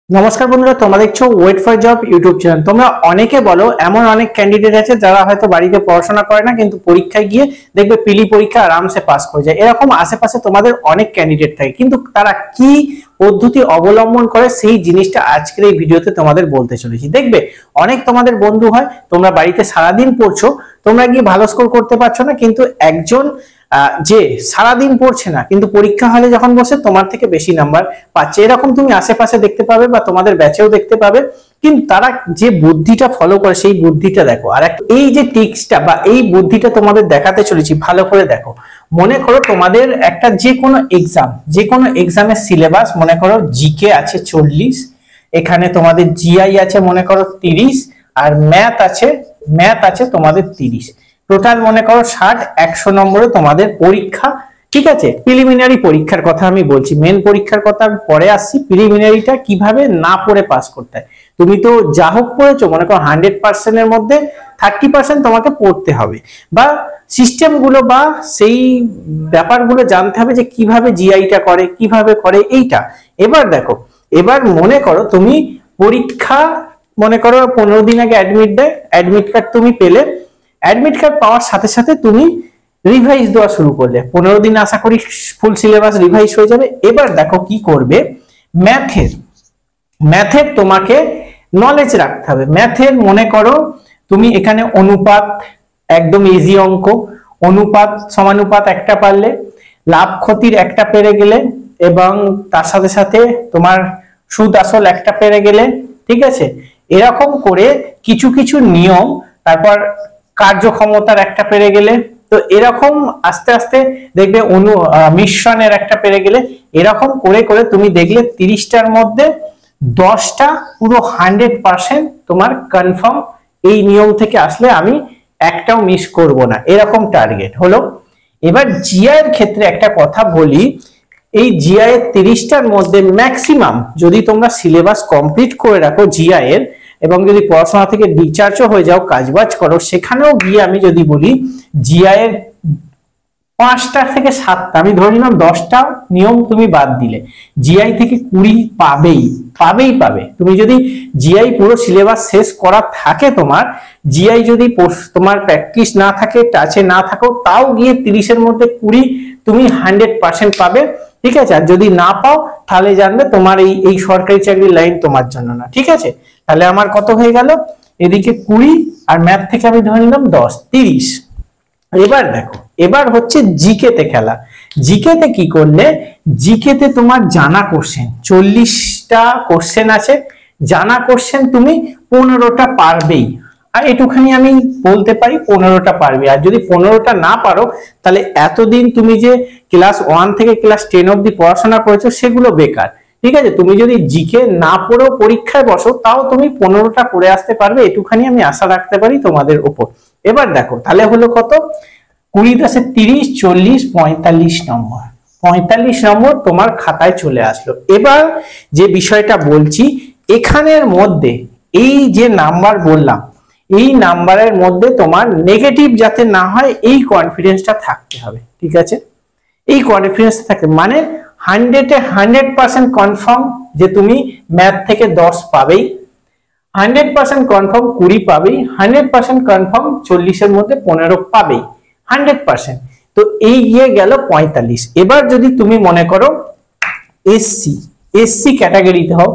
নমস্কার বন্ধুরা, তোমরা দেখছো wait for job YouTube channel. তোমরা অনেকে বলো এমন অনেক ক্যান্ডিডেট আছে যারা হয়তো বাড়িতে পড়াশোনা করে না, কিন্তু পরীক্ষায় গিয়ে দেখবে পিলি পরীক্ষা আরামসে পাস করে যায়। এরকম আশেপাশে তোমাদের অনেক ক্যান্ডিডেট থাকে, কিন্তু তারা কি পদ্ধতি অবলম্বন করে সেই জিনিসটা আজকের এই ভিডিওতে তোমাদের বলতে চলেছি। দেখবে অনেক তোমাদের বন্ধু হয়, তোমরা বাড়িতে সারাদিন পড়ছো, তোমরা গিয়ে ভালো স্কোর করতে পারছো না, কিন্তু একজন যে সারাদিন পড়ছে না কিন্তু পরীক্ষা হলে যখন বসে তোমার থেকে বেশি নাম্বার পাচ্ছে, এরকম তুমি আশেপাশে দেখতে পাবে বা তোমাদের ব্যাচেও দেখতে পাবে। কিন্তু তারা যে বুদ্ধিটা ফলো করে সেই বুদ্ধিটা দেখো। আর এই যে টিক্সটা বা এই বুদ্ধিটা তোমাদের দেখাতে চলেছি, ভালো করে দেখো। মনে করো তোমাদের একটা যে কোনো এক্সামের সিলেবাস, মনে করো জিকে আছে 40, এখানে তোমাদের জিআই আছে মনে করো 30, আর ম্যাথ আছে তোমাদের 30। টোটাল মনে করো 60-100 নম্বরে তোমাদের পরীক্ষা। ঠিক আছে, প্রিলিমিনারি পরীক্ষার কথা আমি বলছি, মেন পরীক্ষার কথা আমি পরে আসছি। প্রিলিমিনারিটা কিভাবে না পড়ে পাস করতে হয়। তুমি তো যা হোক পড়েছো, মনে করো 100% এর মধ্যে 30% তোমাকে পড়তে হবে, বা সিস্টেম গুলো বা সেই ব্যাপারগুলো জানতে হবে যে কিভাবে জিআইটা করে, কিভাবে করে এইটা। এবার দেখো, এবার মনে করো তুমি পরীক্ষা, মনে করো 15 দিন আগে অ্যাডমিট দেয়, অ্যাডমিট কার্ড তুমি পেলে, অ্যাডমিট কার্ড পাওয়ার সাথে সাথে তুমি রিভাইজ দেওয়া শুরু করলে, 15 দিন আশা করি ফুল সিলেবাস রিভাইজ হয়ে যাবে। এবার দেখো কি করবে, ম্যাথের তোমাকে নলেজ রাখতে হবে। ম্যাথের মনে করো তুমি এখানে অনুপাত, একদম ইজি অঙ্ক, অনুপাত সমানুপাত একটা পারলে, লাভ ক্ষতির একটা পেরে গেলে, এবং তার সাথে সাথে তোমার সুদ আসল একটা পেরে গেলে। ঠিক আছে, এরকম করে কিছু কিছু নিয়ম, তারপর কার্যক্ষমতার একটা পেরে গেলে, তো এরকম আস্তে আস্তে দেখবে মিশ্রণের একটা পেরে গেলে, এরকম করে করে তুমি দেখলে 30টার মধ্যে 10টা পুরো 100% তোমার কনফার্ম। এই নিয়ম থেকে আসলে আমি একটাও মিস করব না, এরকম টার্গেট হলো। এবার জিআই এর ক্ষেত্রে একটা কথা বলি, এই জিআই এর 30টার মধ্যে ম্যাক্সিমাম যদি তোমরা সিলেবাস কমপ্লিট করে রাখো জিআই এর, এবং যদি পড়াশোনা থেকে ডিচার্জও হয়ে যাও, কাজবাজ করো, সেখানেও গিয়ে আমি যদি বলি জিআই এর 5টা থেকে 7টা, আমি ধরে নিলাম 10টা নিয়ম তুমি বাদ দিলে, জিআই থেকে 20 পাবে। তুমি যদি জিআই পুরো সিলেবাস শেষ করা থাকে, তোমার জিআই যদি তোমার প্র্যাকটিস না থাকে, টাচে না থাকো, তাও গিয়ে 30-এর মধ্যে 20 তুমি 100% পাবে। ঠিক আছে, আর যদি না পাও তাহলে জানবে তোমার এই সরকারি চাকরির লাইন তোমার জন্য না। ঠিক আছে, তাহলে আমার কত হয়ে গেল, এদিকে 20 আর ম্যাথ থেকে আমি ধরে নিলাম 10, 30। এবার দেখো, এবার হচ্ছে জিকেতে খেলা। জিকেতে কি করলে, জিকেতে তোমার জানা কোশ্চেন 40টা কোশ্চেন আছে, জানা কোশ্চেন তুমি 15টা পারবেই। আর এটুখানি আমি বলতে পারি 15টা পারবে। আর যদি 15টা না পারো, তাহলে এতদিন তুমি যে ক্লাস 1 থেকে ক্লাস 10 অবধি পড়াশোনা করেছো সেগুলো বেকার। ঠিক আছে, তুমি যদি জিকে না পড়েও পরীক্ষায় বসো, তাও তুমি 15টা পড়ে আসতে পারবে, এটুখানি আমি আশা রাখতে পারি তোমাদের উপর। এবার দেখো তাহলে হলো কত, 20-10 30, 40, 45 নম্বর। 45 নম্বর তোমার খাতায় চলে আসলো। এবার যে বিষয়টা বলছি, এখানের মধ্যে এই যে নাম্বার বললাম, এই নাম্বারের মধ্যে তোমার নেগেটিভ যাতে না হয়, এই কনফিডেন্সটা থাকতে হবে। ঠিক আছে, এই কনফিডেন্স থাকে মানে 100-এ 100% কনফার্ম যে তুমি ম্যাথ থেকে 10 পাবেই, 100% কনফার্ম 20 পাবেই, 100% কনফার্ম 40-এর মধ্যে 15 পাবেই, 100%। তো এই গিয়ে গেল 45। এবার যদি তুমি মনে করো এসসি ক্যাটাগরিতে হও,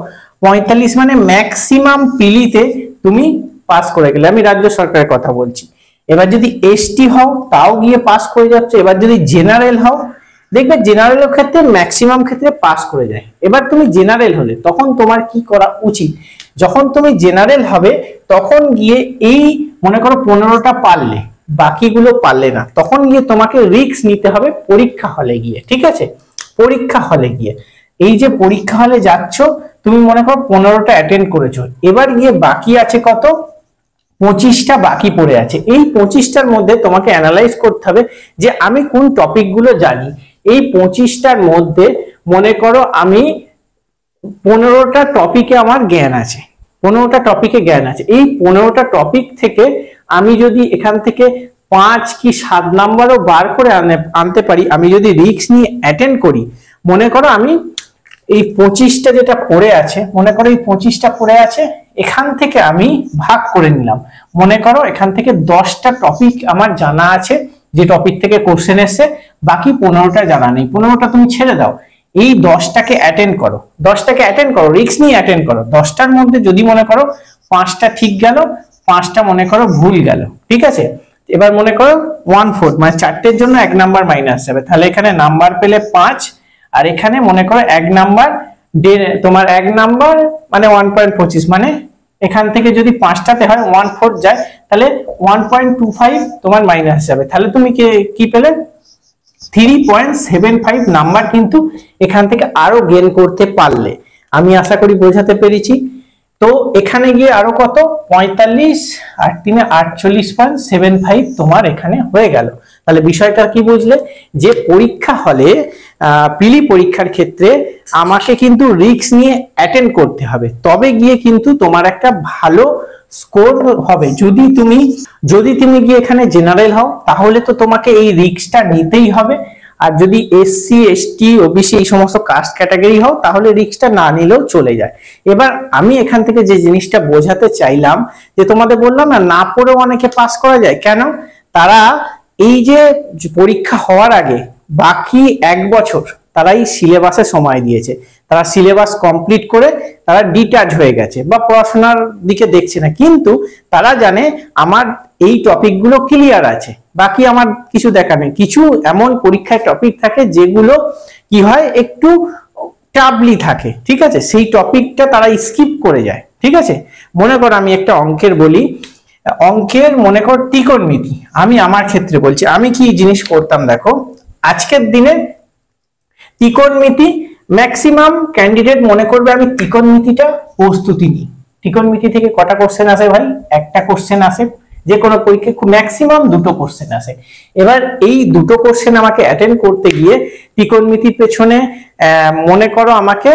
45 মানে ম্যাক্সিমাম পিলিতে তুমি পাস করে গেলে, আমি রাজ্য সরকারের কথা বলছি। এবার যদি এসটি হও, তাও গিয়ে পাস করে যাচ্ছে। এবার যদি জেনারেল হও, দেখবে জেনারেলের ক্ষেত্রে ম্যাক্সিমাম ক্ষেত্রে পাস করে যায়। এবার তুমি জেনারেল হলে তখন তোমার কি করা উচিত, যখন তুমি জেনারেল হবে তখন গিয়ে এই মনে করো 15টা পারলে, বাকিগুলো পারলে না, তখন গিয়ে তোমাকে রিস্ক নিতে হবে পরীক্ষা হলে গিয়ে। ঠিক আছে, পরীক্ষা হলে গিয়ে, এই যে পরীক্ষা হলে যাচ্ছ, তুমি মনে করো 15টা অ্যাটেন্ড করেছো, এবার গিয়ে বাকি আছে কত, 25টা বাকি পড়ে আছে। এই 25টার মধ্যে তোমাকে অ্যানালাইজ করতে হবে যে আমি কোন টপিকগুলো জানি। এই 25টার মধ্যে মনে করো আমি 15টা টপিকে আমার জ্ঞান আছে, 15টা টপিকে জ্ঞান আছে। এই 15টা টপিক থেকে আমি যদি এখান থেকে 5 কি 7 নাম্বারও বার করে আনতে পারি, আমি যদি রিস্ক নিয়ে অ্যাটেন্ড করি, মনে করো আমি এই 25টা যেটা পড়ে আছে, মনে করো এই 25টা পড়ে আছে, এখান থেকে আমি ভাগ করে নিলাম। মনে করো এখান থেকে 10টা টপিক আমার জানা আছে, যে টপিক থেকে কোশ্চেন এসছে, বাকি 15টা জানা নেই। 15টা তুমি ছেড়ে দাও, এই 10টাকে অ্যাটেন্ড করো, 10টাকে অ্যাটেন্ড করো, রিস্ক নিয়ে অ্যাটেন্ড করো। 10টার মধ্যে যদি মনে করো 5টা ঠিক গেল, 5টা মনে করো ভুল গেল, ঠিক আছে। এবার মনে করো 1/4 মানে 4টের জন্য 1 নাম্বার মাইনাস যাবে, তাহলে এখানে নাম্বার পেলে 5, আর এখানে মনে করো 1 নাম্বার তোমার 1 নাম্বার মানে 1.25, মানে এখান থেকে যদি 5টাতে হয় 1/4 যায়, তাহলে 1.25 তোমার মাইনাস যাবে। তাহলে তুমি কি পেলে? 3.75 নাম্বার কিন্তু এখান থেকে আরো গেইন করতে পারলে। আমি আশা করি বোঝাতে পেরেছি। তো এখানে গিয়ে আরো কত, 45 আর 3 48.75 তোমার এখানে হয়ে গেল। তাহলে বিষয়টা কি বুঝলে, যে পরীক্ষা হলে পিলি পরীক্ষার ক্ষেত্রে আমাকে কিন্তু রিস্ক নিয়ে অ্যাটেন্ড করতে হবে, তবে গিয়ে কিন্তু তোমার একটা ভালো স্কোর হবে। যদি তুমি গিয়ে এখানে জেনারেল হও, তাহলে তো তোমাকে এই রিস্কটা নিতেই হবে। আর যদি এসসি এসটি ওবিসি এই সমস্ত কাস্ট ক্যাটাগরি হও, তাহলে রিস্কটা না নিলেও চলে যায়। এবার আমি এখান থেকে যে জিনিসটা বোঝাতে চাইলাম, যে তোমাদের বললাম না পড়েও অনেকে পাস করা যায়, কেন? তারা এই যে পরীক্ষা হওয়ার আগে বাকি 1 বছর তারা এই সিলেবাসে সময় দিয়েছে, তারা সিলেবাস কমপ্লিট করে তারা ডিটাচ হয়ে গেছে বা পড়াশোনার দিকে দেখছে না, কিন্তু তারা জানে আমার এই টপিকগুলো ক্লিয়ার আছে, বাকি আমার কিছু দেখা নেই। কিছু এমন পরীক্ষায় টপিক থাকে যেগুলো কি হয়, একটু টাবলি থাকে, ঠিক আছে, সেই টপিকটা তারা স্কিপ করে যায়, ঠিক আছে। মনে করো আমি একটা অঙ্কের বলি, অঙ্কের মনে কর ত্রিকোণমিতি, আমি আমার ক্ষেত্রে বলছি আমি কি জিনিস করতাম দেখো। আজকের দিনে ত্রিকোণমিতি ম্যাক্সিমাম ক্যান্ডিডেট মনে করবে আমি ত্রিকোণমিতিটা প্রস্তুতি নিই। ত্রিকোণমিতি থেকে কটা কোশ্চেন আসে ভাই? একটা কোশ্চেন আসে, যে কোনো পরীক্ষায় ম্যাক্সিমাম 2টো কোশ্চেন আসে। এবার এই 2টো কোশ্চেন আমাকে অ্যাটেন্ড করতে গিয়ে ত্রিকোণমিতির পেছনে মনে করো আমাকে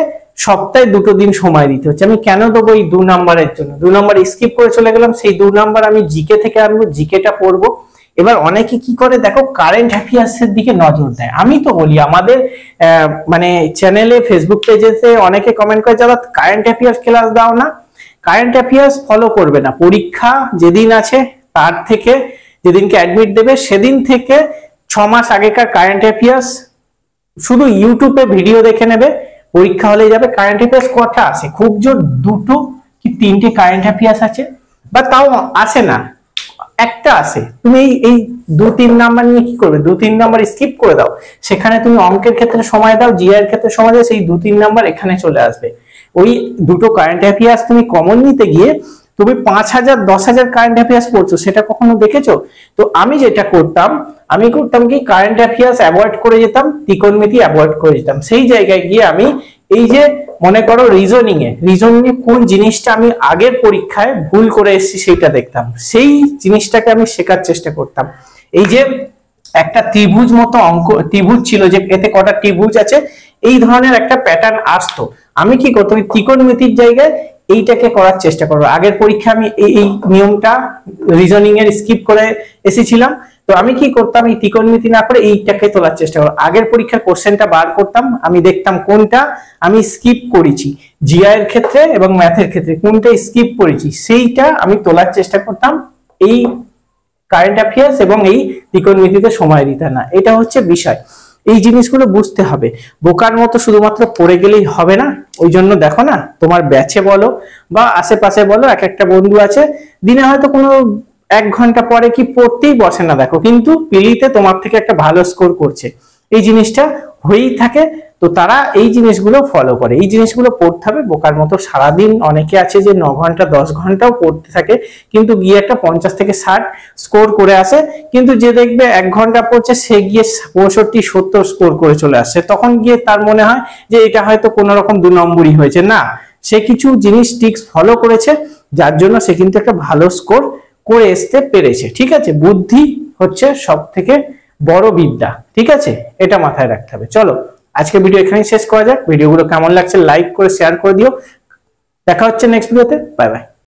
সপ্তাহে 2টো দিন সময় দিতে হচ্ছে। আমি কেন দেবো? এই 2 নাম্বারের জন্য। 2 নাম্বার স্কিপ করে চলে গেলাম, সেই 2 নাম্বার আমি জিকে থেকে আনবো, জিকেটা পড়বো। এবার অনেকে কি করে দেখো, কারেন্ট অ্যাফেয়ার্সের দিকে নজর দেয়। আমি তো বলি আমাদের মানে চ্যানেলে, ফেসবুক পেজেতে অনেকে কমেন্ট করে, যারা কারেন্ট অ্যাফেয়ার্স ক্লাস দাও না, কারেন্ট অ্যাফেয়ার্স ফলো করবে না। পরীক্ষা যেদিন আছে তার থেকে, যেদিনকে অ্যাডমিট দেবে সেদিন থেকে 6 মাস আগেকার কারেন্ট অ্যাফেয়ার্স শুধু ইউটিউবে ভিডিও দেখে নেবে, পরীক্ষা হলে যাবে। কারেন্ট অ্যাফেয়ার্স কটা আছে? খুব জোর 2টো কি 3টে কারেন্ট অ্যাফেয়ার্স আছে, বা তাও আসে না, একটা আছে। তুমি এই 2-3 নাম্বার নিয়ে কি করবে? 2-3 নাম্বার স্কিপ করে দাও, সেখানে তুমি অঙ্কের ক্ষেত্রে সময় দাও, জিআই এর ক্ষেত্রে সময় দাও, সেই 2-3 নাম্বার এখানে চলে আসবে। ওই 2টো কারেন্ট অ্যাফেয়ার্স তুমি কমন নিতে গিয়ে তুমি 5000 10,000 কারেন্ট অ্যাফেয়ার্স পড়ছো, সেটা কখনো দেখেছো? তো আমি যেটা করতাম, আমি করতাম কি, কারেন্ট অ্যাফেয়ার্স অ্যাভয়েড করে যেতাম, ত্রিকোণমিতি অ্যাভয়েড করে যেতাম। সেই জায়গায় গিয়ে আমি এই যে মনে করো রিজনিং এ কোন জিনিসটা আমি আগের পরীক্ষায় ভুল করে এসেছি সেটা দেখতাম, সেই জিনিসটাকে আমি শেখার চেষ্টা করতাম। এই যে একটা ত্রিভুজ মতো অঙ্ক, ত্রিভুজ ছিল, যে এতে কটা ত্রিভুজ আছে, এই ধরনের একটা প্যাটার্ন আসতো। আমি কি করতাম, ত্রিকোণমিতির জায়গায় এইটাকে করার চেষ্টা করবো। আগের পরীক্ষা আমি এই নিয়মটা রিজনিং এর স্কিপ করে এসেছিলাম, তো আমি কি করতাম, এই ত্রিকোণমিতি না করে এইটাকে তোলার চেষ্টা করতাম। আগের পরীক্ষার কোশ্চেনটা বার করতাম, আমি দেখতাম কোনটা আমি স্কিপ করেছি, জিআই এর ক্ষেত্রে এবং ম্যাথের ক্ষেত্রে কোনটা স্কিপ করেছি, সেইটা আমি তোলার চেষ্টা করতাম। এই কারেন্ট অ্যাফেয়ার্স এবং এই ত্রিকোণমিতিতে সময় দিতে না, এটা হচ্ছে বিষয়। এই জিনিসগুলো বুঝতে হবে, বোকার মতো শুধুমাত্র পড়ে গেলেই হবে না। ওই জন্য দেখো না, তোমার ব্যাচে বলো বা আশেপাশে বলো, এক একটা বন্ধু আছে দিনে হয়তো কোনো 1 ঘন্টা পরে কি পড়তেই বসে না, দেখো কিন্তু পিলিতে তোমার থেকে একটা ভালো স্কোর করছে। এই জিনিসটা হয়েই থাকে, তো তারা এই জিনিসগুলো ফলো করে, এই জিনিসগুলো পড়তে হবে। বোকার মতো সারাদিন অনেকে আছে যে 9 ঘন্টা 10 ঘন্টাও পড়তে থাকে, কিন্তু গিয়ে একটা 50 থেকে 60 স্কোর করে আসে। কিন্তু যে দেখবে 1 ঘন্টা পড়ছে, সে গিয়ে 65 70 স্কোর করে চলে আসছে, তখন গিয়ে তার মনে হয় যে এটা হয়তো কোনো রকম 2 নম্বরই হয়েছে। না, সে কিছু জিনিস টিক্স ফলো করেছে, যার জন্য সে কিন্তু একটা ভালো স্কোর করে আসতে পেরেছে। ঠিক আছে, বুদ্ধি হচ্ছে সব থেকে বড় বিদ্যা, ঠিক আছে, এটা মাথায় রাখতে হবে। চলো আজকে ভিডিও এখানেই শেষ করা যাক। ভিডিওগুলো কেমন লাগছে লাইক করে শেয়ার করে দিও। দেখা হচ্ছে নেক্সট ভিডিওতে। Bye bye.